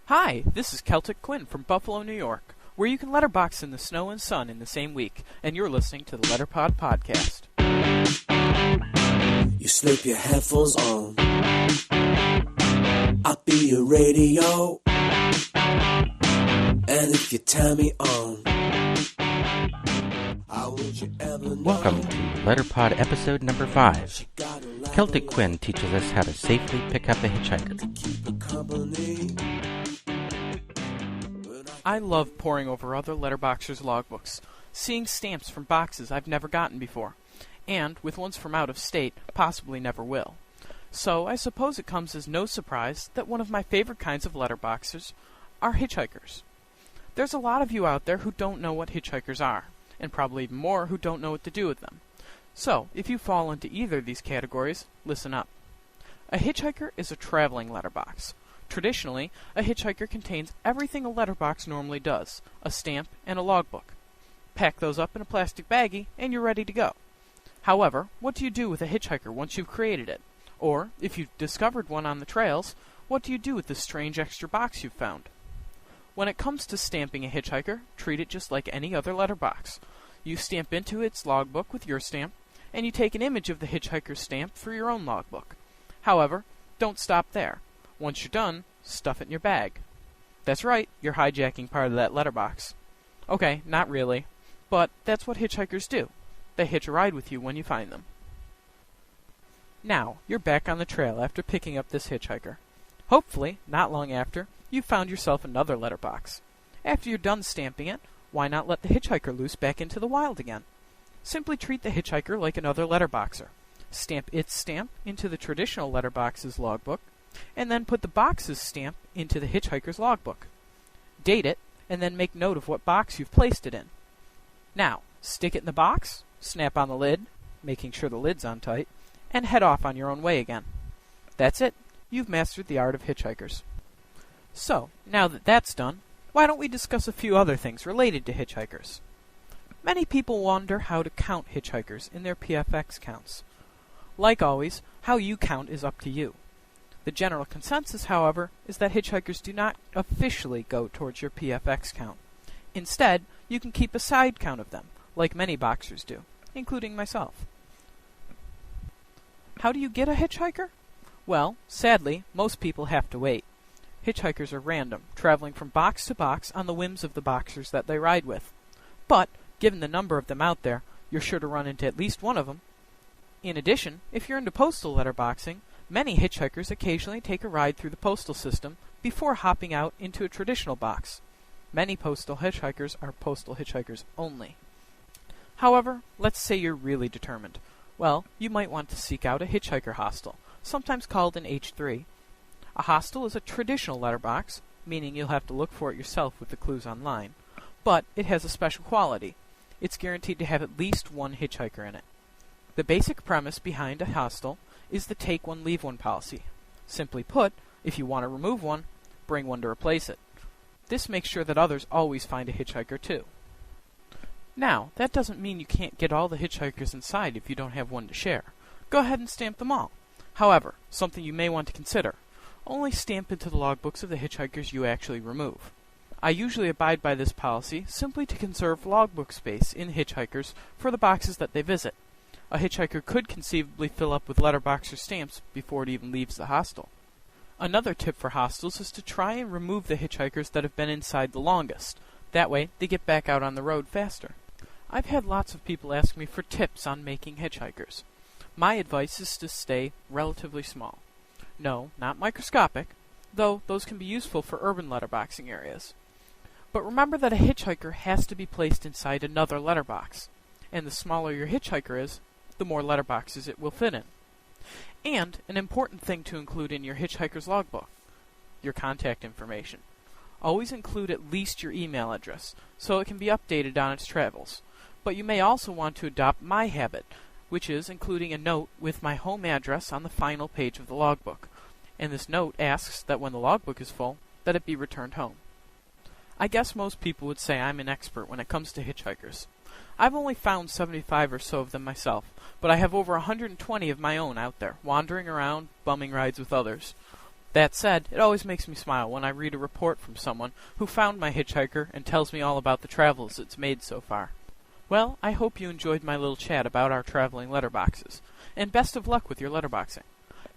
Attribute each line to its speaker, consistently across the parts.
Speaker 1: Hi, this is Celtic Quinn from Buffalo, New York, where you can letterbox in the snow and sun in the same week, and you're listening to the Letterpod podcast.
Speaker 2: You slip your headphones on, I'll be your radio, and if you turn me on, how would you ever know?
Speaker 3: Welcome to Letterpod episode number 5. Celtic Quinn teaches us how to safely pick up a hitchhiker.
Speaker 1: I love poring over other letterboxers' logbooks, seeing stamps from boxes I've never gotten before, and with ones from out of state, possibly never will. So I suppose it comes as no surprise that one of my favorite kinds of letterboxers are hitchhikers. There's a lot of you out there who don't know what hitchhikers are, and probably even more who don't know what to do with them. So, if you fall into either of these categories, listen up. A hitchhiker is a traveling letterbox. Traditionally, a hitchhiker contains everything a letterbox normally does, a stamp and a logbook. Pack those up in a plastic baggie, and you're ready to go. However, what do you do with a hitchhiker once you've created it? Or, if you've discovered one on the trails, what do you do with this strange extra box you've found? When it comes to stamping a hitchhiker, treat it just like any other letterbox. You stamp into its logbook with your stamp, and you take an image of the hitchhiker's stamp for your own logbook. However, don't stop there. Once you're done, stuff it in your bag. That's right, you're hijacking part of that letterbox. Okay, not really, but that's what hitchhikers do. They hitch a ride with you when you find them. Now, you're back on the trail after picking up this hitchhiker. Hopefully, not long after, you've found yourself another letterbox. After you're done stamping it, why not let the hitchhiker loose back into the wild again? Simply treat the hitchhiker like another letterboxer. Stamp its stamp into the traditional letterbox's logbook, and then put the box's stamp into the hitchhiker's logbook. Date it, and then make note of what box you've placed it in. Now, stick it in the box, snap on the lid, making sure the lid's on tight, and head off on your own way again. That's it. You've mastered the art of hitchhikers. So, now that that's done, why don't we discuss a few other things related to hitchhikers? Many people wonder how to count hitchhikers in their PFX counts. Like always, how you count is up to you. The general consensus, however, is that hitchhikers do not officially go towards your PFX count. Instead, you can keep a side count of them, like many boxers do, including myself. How do you get a hitchhiker? Well, sadly, most people have to wait. Hitchhikers are random, traveling from box to box on the whims of the boxers that they ride with. But, given the number of them out there, you're sure to run into at least one of them. In addition, if you're into postal letterboxing, many hitchhikers occasionally take a ride through the postal system before hopping out into a traditional box. Many postal hitchhikers are postal hitchhikers only. However, let's say you're really determined. Well, you might want to seek out a hitchhiker hostel, sometimes called an H3. A hostel is a traditional letterbox, meaning you'll have to look for it yourself with the clues online, but it has a special quality. It's guaranteed to have at least one hitchhiker in it. The basic premise behind a hostel is the take one, leave one policy. Simply put, if you want to remove one, bring one to replace it. This makes sure that others always find a hitchhiker too. Now, that doesn't mean you can't get all the hitchhikers inside if you don't have one to share. Go ahead and stamp them all. However, something you may want to consider, only stamp into the logbooks of the hitchhikers you actually remove. I usually abide by this policy simply to conserve logbook space in hitchhikers for the boxes that they visit. A hitchhiker could conceivably fill up with letterboxer stamps before it even leaves the hostel. Another tip for hostels is to try and remove the hitchhikers that have been inside the longest. That way, they get back out on the road faster. I've had lots of people ask me for tips on making hitchhikers. My advice is to stay relatively small. No, not microscopic, though those can be useful for urban letterboxing areas. But remember that a hitchhiker has to be placed inside another letterbox, and the smaller your hitchhiker is, the more letterboxes it will fit in. And an important thing to include in your hitchhiker's logbook, your contact information. Always include at least your email address, so it can be updated on its travels. But you may also want to adopt my habit, which is including a note with my home address on the final page of the logbook. And this note asks that when the logbook is full, that it be returned home. I guess most people would say I'm an expert when it comes to hitchhikers. I've only found 75 or so of them myself, but I have over 120 of my own out there, wandering around, bumming rides with others. That said, it always makes me smile when I read a report from someone who found my hitchhiker and tells me all about the travels it's made so far. Well, I hope you enjoyed my little chat about our traveling letterboxes, and best of luck with your letterboxing.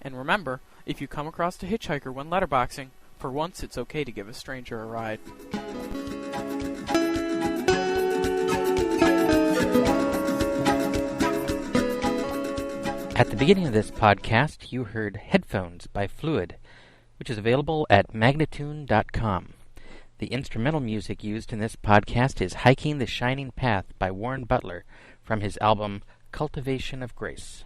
Speaker 1: And remember, if you come across a hitchhiker when letterboxing, for once it's okay to give a stranger a ride.
Speaker 3: At the beginning of this podcast, you heard Headphones by Fluid, which is available at magnatune.com. The instrumental music used in this podcast is Hiking the Shining Path by Warren Butler from his album Cultivation of Grace.